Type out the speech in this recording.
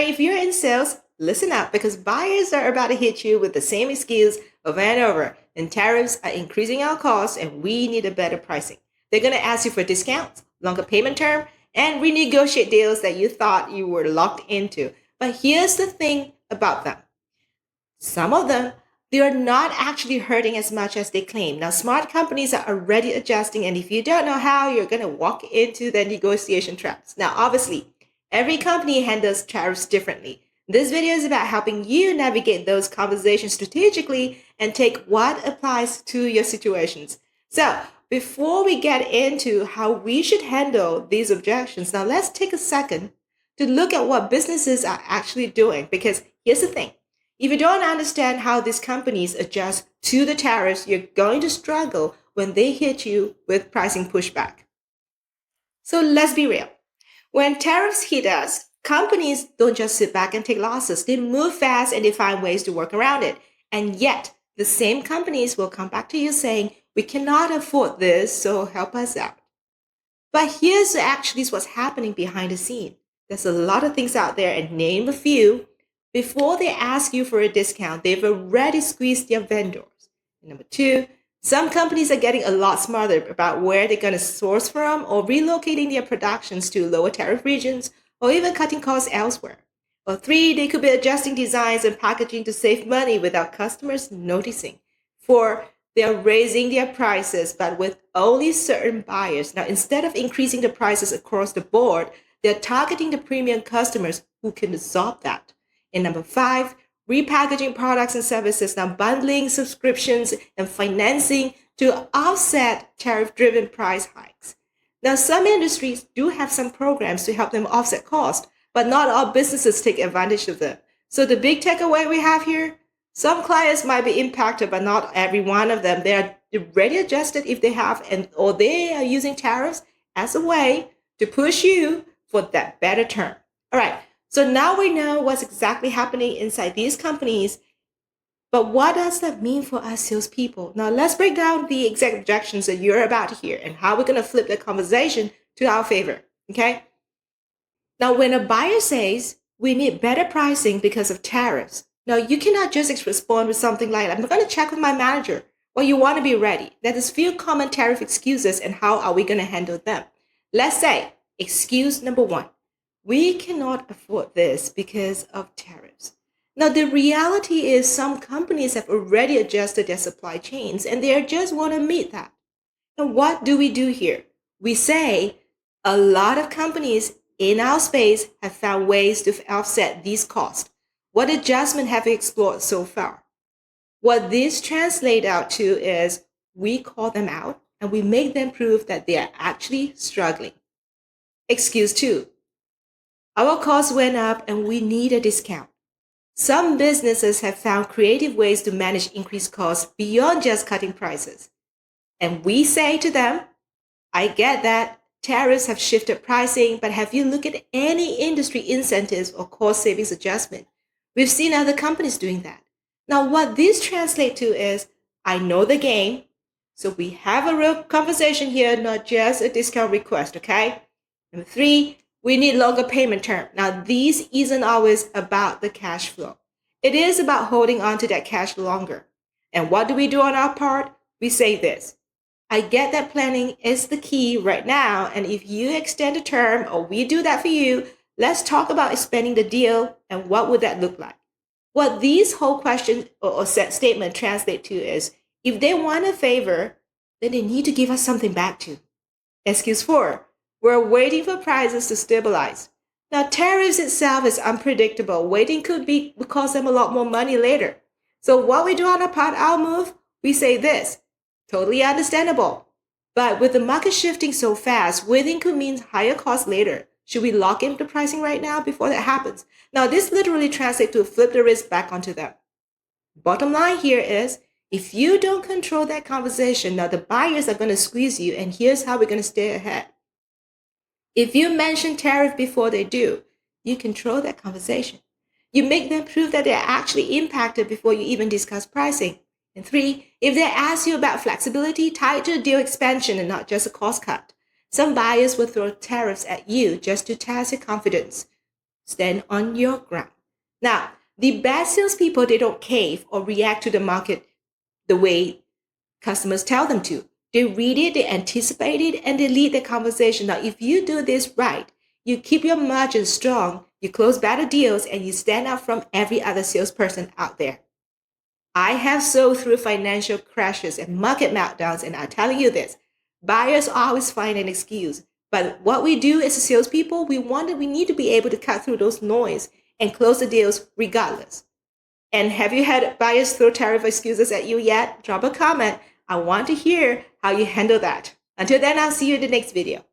right, if you're in sales, listen up because buyers are about to hit you with the same excuse over and over. And tariffs are increasing our costs and we need a better pricing. They're going to ask you for discounts, longer payment term, and renegotiate deals that you thought you were locked into. But here's the thing about them. Some of them, they are not actually hurting as much as they claim. Now, smart companies are already adjusting, and if you don't know how, you're going to walk into the negotiation traps. Now, obviously, every company handles tariffs differently. This video is about helping you navigate those conversations strategically and take what applies to your situations. So, before we get into how we should handle these objections, now let's take a second to look at what businesses are actually doing. Because here's the thing. If you don't understand how these companies adjust to the tariffs, you're going to struggle when they hit you with pricing pushback. So let's be real. When tariffs hit us, companies don't just sit back and take losses. They move fast and they find ways to work around it. And yet, the same companies will come back to you saying, we cannot afford this, so help us out. But here's actually what's happening behind the scene. There's a lot of things out there, and name a few. Before they ask you for a discount, they've already squeezed their vendors. Number two, some companies are getting a lot smarter about where they're going to source from or relocating their productions to lower tariff regions or even cutting costs elsewhere. Or three, they could be adjusting designs and packaging to save money without customers noticing. Four, they're raising their prices, but with only certain buyers. Now, instead of increasing the prices across the board, they're targeting the premium customers who can absorb that. And number five, repackaging products and services, now bundling subscriptions and financing to offset tariff-driven price hikes. Now, some industries do have some programs to help them offset cost, but not all businesses take advantage of them. So the big takeaway we have here, some clients might be impacted, but not every one of them. They are already adjusted if they have, or they are using tariffs as a way to push you for that better term. All right. So now we know what's exactly happening inside these companies, but what does that mean for us salespeople? Now let's break down the exact objections that you're about to hear and how we're going to flip the conversation to our favor, okay? Now when a buyer says, we need better pricing because of tariffs, now you cannot just respond with something like, I'm going to check with my manager. Well, you want to be ready. That is few common tariff excuses and how are we going to handle them? Let's say, excuse number one. We cannot afford this because of tariffs. Now, the reality is some companies have already adjusted their supply chains and they just want to meet that. And what do we do here? We say a lot of companies in our space have found ways to offset these costs. What adjustment have you explored so far? What this translates out to is we call them out and we make them prove that they are actually struggling. Excuse two. Our costs went up and we need a discount. Some businesses have found creative ways to manage increased costs beyond just cutting prices. And we say to them, I get that tariffs have shifted pricing, but have you looked at any industry incentives or cost savings adjustment? We've seen other companies doing that. Now, what this translates to is, I know the game, so we have a real conversation here, not just a discount request, okay? Number three, we need longer payment term. Now, these isn't always about the cash flow. It is about holding on to that cash longer. And what do we do on our part? We say this. I get that planning is the key right now. And if you extend the term or we do that for you, let's talk about expanding the deal and what would that look like? What these whole questions or statement translate to is if they want a favor, then they need to give us something back to. Excuse four. We're waiting for prices to stabilize. Now, tariffs itself is unpredictable. Waiting could cost them a lot more money later. So what we do on our part, our move, we say this. Totally understandable. But with the market shifting so fast, waiting could mean higher costs later. Should we lock in the pricing right now before that happens? Now, this literally translates to flip the risk back onto them. Bottom line here is, if you don't control that conversation, now the buyers are going to squeeze you, and here's how we're going to stay ahead. If you mention tariff before they do, you control that conversation. You make them prove that they're actually impacted before you even discuss pricing. And three, if they ask you about flexibility tied to a deal expansion and not just a cost cut, some buyers will throw tariffs at you just to test your confidence. Stand on your ground. Now, the bad salespeople, they don't cave or react to the market the way customers tell them to. They read it, they anticipate it, and they lead the conversation. Now, if you do this right, you keep your margin strong, you close better deals, and you stand out from every other salesperson out there. I have sold through financial crashes and market meltdowns, and I'm telling you this, buyers always find an excuse. But what we do as salespeople, we need to be able to cut through those noise and close the deals regardless. And have you had buyers throw tariff excuses at you yet? Drop a comment. I want to hear how you handle that. Until then, I'll see you in the next video.